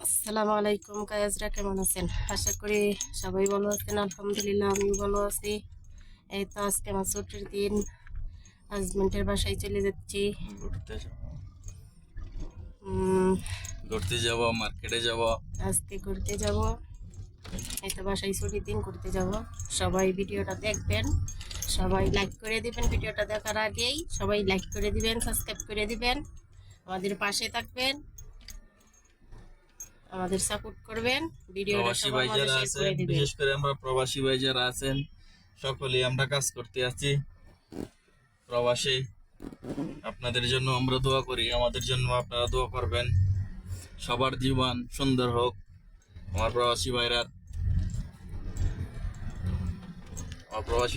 আসসালামু আলাইকুম কায়াজরা, কেমন আছেন? আশা করি সবাই ভালো আছেন। আলহামদুলিল্লাহ আমিও ভালো আছি। এই তো আজকে আমার ছুটির দিন, হাজবেন্ডের বাসায় চলে যাচ্ছি। ঘুরতে যাব, মার্কেটে যাব। আজকে ঘুরতে যাব। এই তো বাসায় ছুটির দিন ঘুরতে যাব। সবাই ভিডিওটা দেখবেন, সবাই লাইক করে দিবেন। ভিডিওটা দেখার আগেই সবাই লাইক করে দিবেন, সাবস্ক্রাইব করে দিবেন, আমাদের পাশে থাকবেন, আমাদের সাপোর্ট করবেন। ভিডিওটা প্রবাসী সবার ভাই মাঝে যারা শেয়ার আছেন, করে দিবেন। বিশেষ করে আমরা প্রবাসী ভাই যারা আছেন, সকলেই আমরা কাজ করতে আছি প্রবাসী। আপনাদের জন্য আমরা দোয়া করি, আমাদের জন্য আপনারা দোয়া করবেন। সবার জীবন সুন্দর হোক, আমার প্রবাসী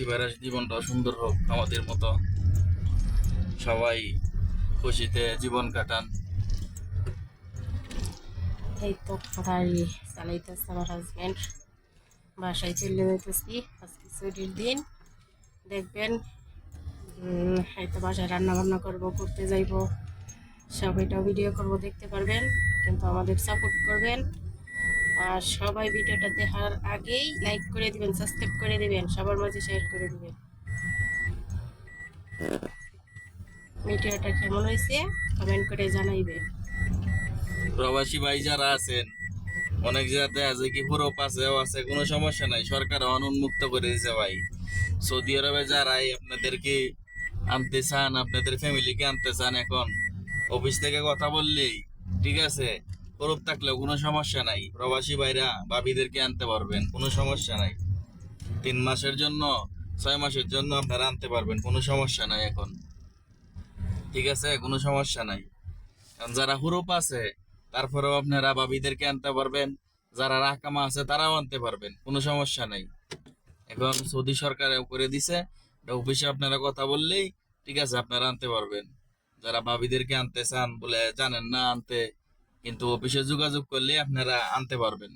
ভাইরার জীবনটা সুন্দর হোক, আমাদের মতো সবাই খুশিতে জীবন কাটান। এই তো গাড়ি চালাইতেছে আমার হাজব্যান্ড। বাসায় চলে যেতেছি, আজকে ছুটির দিন। দেখবেন এই তো বাসায় রান্না বান্না করবো, ঘুরতে যাইবো, সবাইটাও ভিডিও করব, দেখতে পারবেন। কিন্তু আমাদের সাপোর্ট করবেন। আর সবাই ভিডিওটা দেখার আগেই লাইক করে দিবেন, সাবস্ক্রাইব করে দিবেন, সবার মাঝে শেয়ার করে দিবেন। ভিডিওটা কেমন হয়েছে কমেন্ট করে জানাইবেন। প্রবাসী ভাই যারা আছেন, অনেক জায়গাতে আছে কি পুরো পাশেও আছে, কোনো সমস্যা নাই, সরকার উন্মুক্ত করে দিয়েছে ভাই। সৌদি আরবে যারাই আপনাদেরকে আনতে চান, আপনাদের ফ্যামিলিকে আনতে চান, এখন অফিস থেকে কথা বললেই ঠিক আছে, প্রুফ থাকলেও কোনো সমস্যা নাই, প্রবাসী ভাইরা ভাবিদেরকে আনতে পারবেন, কোনো সমস্যা নাই। 3 মাসের জন্য, 6 মাসের জন্য আপনারা আনতে পারবেন, কোনো সমস্যা নাই এখন, ঠিক আছে, কোনো সমস্যা নাই। কারণ যারা হুরুপ আছে তারপরেও আপনারা ভাবিদেরকে আনতে পারবেন, যারা রাকামা আছে তারাও আনতে পারবেন, কোনো সমস্যা নাই। এখন সৌদি সরকার করে দিছে, অফিসে আপনারা কথা বললেই ঠিক আছে, আপনারা আনতে পারবেন। যারা ভাবিদেরকে আনতে চান বলে জানেন না আনতে, কিন্তু অফিসে যোগাযোগ করলে আপনারা আনতে পারবেন।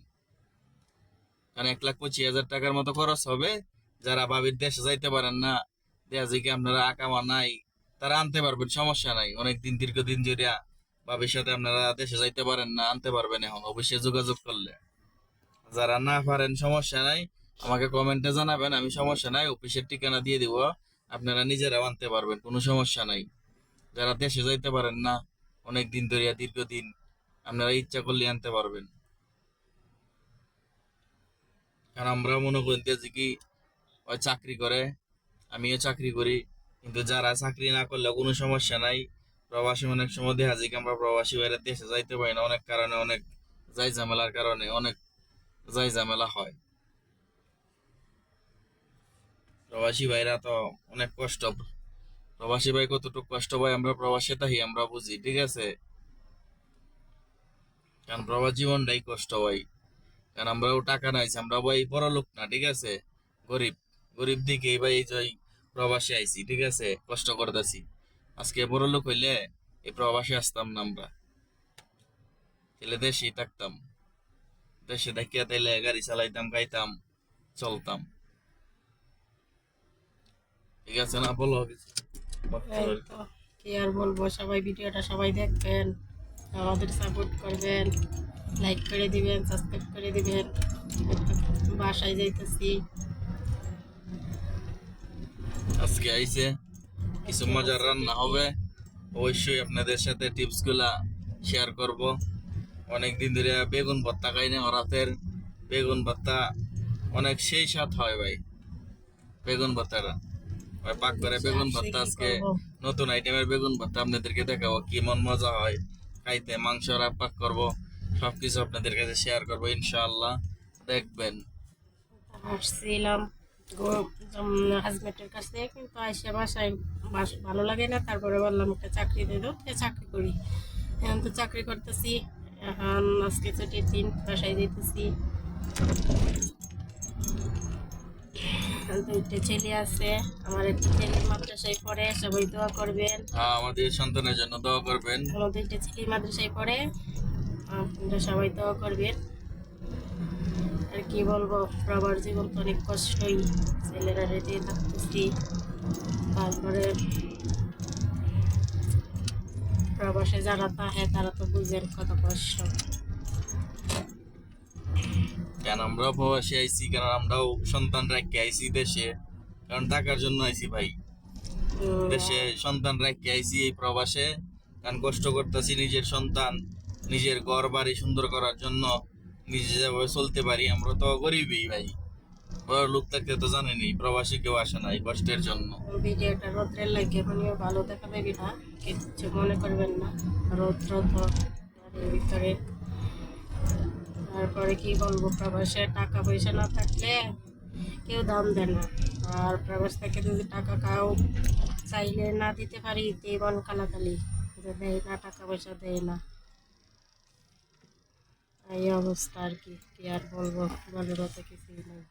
কারণ 1,25,000 টাকার মতো খরচ হবে। যারা ভাবির দেশে যাইতে পারেন না, দেশে কি আপনারা আকামা নাই, তারা আনতে পারবেন, সমস্যা নাই। অনেকদিন দীর্ঘদিন জুড়িয়া ভাবির সাথে আপনারা দেশে যাইতে পারেন না, আনতে পারবেন এখন অফিসে যোগাযোগ করলে। যারা না পারেন সমস্যা নাই, আমাকে কমেন্টে জানাবেন, আমি সমস্যা নাই অফিসের ঠিকানা দিয়ে দিব, আপনারা নিজেরাও আনতে পারবেন, কোনো সমস্যা নাই। যারা দেশে যাইতে পারেন না অনেক দিন ধরে, দীর্ঘদিন, আপনারা ইচ্ছা করলে আনতে পারবেন। কারণ আমরা মনে করতেছি কি ওই চাকরি করে, আমিও চাকরি করি, কিন্তু যারা চাকরি না করলে কোনো সমস্যা নাই। প্রবাসী অনেক সময় দেখা যায় কি আমরা প্রবাসী বাইরে দেশে যাইতে পারি না, অনেক কারণে, অনেক যাই ঝামেলার কারণে অনেক যাই ঝামেলা হয়। প্রবাসী ভাইরা তো অনেক কষ্ট, প্রবাসী ভাই কতটুকু কষ্ট পাই আমরা প্রবাসী তাই আমরা বুঝি, ঠিক আছে। কারণ প্রবাস জীবনটাই কষ্ট ভাই। কারণ আমরাও টাকা নাইছি, আমরা ভাই বড় লোক না, ঠিক আছে, গরিব, গরিব দিকে ভাই এই যে প্রবাসী আইছি, ঠিক আছে, কষ্ট করতেছি। আজকে বড় লোক হইলে এই প্রবাসী আসতাম না আমরা, তাহলে দেশেই থাকতাম, দেশে দেখিয়া তাইলে গাড়ি চালাইতাম, খাইতাম, চলতাম, ঠিক আছে না, বলো কিছু। এই তো কি আর বলবো, সবাই ভিডিওটা সবাই দেখবেন, আমাদের সাপোর্ট করবেন, লাইক করে দিবেন, সাবস্ক্রাইব করে দিবেন। বাসায় যাইতেছি। আজকে আইছে কিছু মজার রান্না হবে, অবশ্যই আপনাদের সাথে টিপস গুলা শেয়ার করব। অনেকদিন ধরে বেগুন ভর্তা খাই না, রাতের বেগুন ভর্তা অনেক সেই স্বাদ হয় ভাই, বেগুন ভর্তাটা ওই পাক করে বেগুন আজকে ভর্তা। কি আজকে করব? নতুন আইটেমের বেগুন ভর্তা আপনাদেরকে দেখাবো, কি মন মজা হয় খাইতে, মাংস পাক করব, সবকিছু আপনাদের কাছে শেয়ার করবো ইনশাআল্লাহ, দেখবেন। আসছিলাম হাজবেন্ডের কাছে, কিন্তু আসে বাসায় ভালো লাগে না। তারপরে বললাম একটা চাকরি দিয়ে দাও, চাকরি করি। এখন তো চাকরি করতেছি। এখন আজকে ছুটির দিন, বাসায় যেতেছি। দুইটা ছেলে আছে, আমার একটা ছেলে মাদ্রাসায় পড়ে, সবাই দোয়া করবেন। হ্যাঁ, আমাদের সন্তানের জন্য দোয়া করবেন। আমার দুইটা ছেলে মাদ্রাসায় পড়ে, আপনারা সবাই দোয়া করবেন। আর কি বলবো, বাবার জীবন তো অনেক কষ্টই, ছেলেরা রেডি থাকতেছি। তারপরে প্রবাসে যারা থাকে তারা তো বুঝেন কত কষ্ট। কারণ আমরাও প্রবাসী আইছি, কারণ আমরাও সন্তান রেখে আইছি দেশে, কারণ টাকার জন্য আইছি ভাই। দেশে সন্তান রেখে আইছি এই প্রবাসে, কারণ কষ্ট করতেছি নিজের সন্তান, নিজের ঘর বাড়ি সুন্দর করার জন্য, নিজে যেভাবে চলতে পারি। আমরা তো গরিবই ভাই, বড় লোক থাকতে তো জানেনি, প্রবাসী কেউ আসে না এই কষ্টের জন্য। ভিডিওটা রোদ্রের লাগে এখনও ভালো দেখা যাবে না, কিছু মনে করবেন না। রৌদ্র তো বাড়ির ভিতরে। তারপরে কি বলবো, প্রবাসে টাকা পয়সা না থাকলে কেউ দাম দেয় না। আর প্রবাস থেকে যদি টাকা কাউ চাইলে না দিতে পারি, তে মন কালাকালি যে দেয় না, টাকা পয়সা দেয় না। এই অবস্থা আর কি, কি আর বলবো, বলার মতো কিছুই নেই।